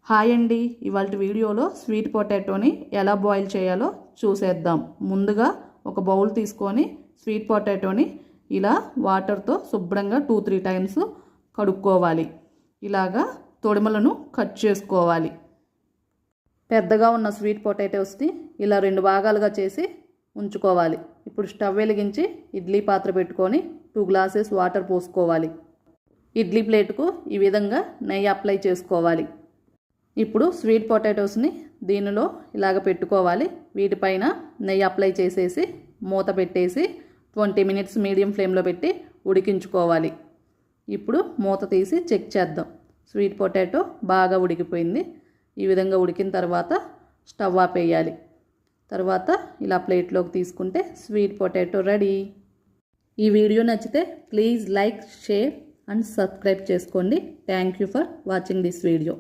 Hi అండి, ఇవాళ వీడియోలో స్వీట్ పొటాటోని ఎలా బాయిల్ చేయాలో చూసేద్దాం. ముందుగా ఒక బౌల్ తీసుకొని స్వీట్ పొటాటోని ఇలా వాటర్తో శుభ్రంగా 2-3 టైమ్స్ కడుక్కోవాలి. ఇలాగా తొడిమలను కట్ చేసుకోవాలి. పెద్దగా ఉన్న స్వీట్ పొటాటోస్ని ఇలా 2 భాగాలుగా చేసి ఉంచుకోవాలి. ఇప్పుడు స్టవ్ వెలిగించి ఇడ్లీ పాత్ర పెట్టుకొని 2 గ్లాసెస్ వాటర్ పోసుకోవాలి. ఇడ్లీ ప్లేటుకు ఈ విధంగా నెయ్యి అప్లై చేసుకోవాలి. ఇప్పుడు స్వీట్ పొటాటోస్ని దీనిలో ఇలాగ పెట్టుకోవాలి. వీటిపైన నెయ్యి అప్లై చేసేసి మూత పెట్టేసి 20 మినిట్స్ మీడియం ఫ్లేమ్లో పెట్టి ఉడికించుకోవాలి. ఇప్పుడు మూత తీసి చెక్ చేద్దాం. స్వీట్ పొటాటో బాగా ఉడికిపోయింది. ఈ విధంగా ఉడికిన తర్వాత స్టవ్ ఆపేయాలి. తర్వాత ఇలా ప్లేట్లోకి తీసుకుంటే స్వీట్ పొటాటో రెడీ. ఈ వీడియో నచ్చితే please like, share and subscribe చేసుకోండి. Thank you for watching this video.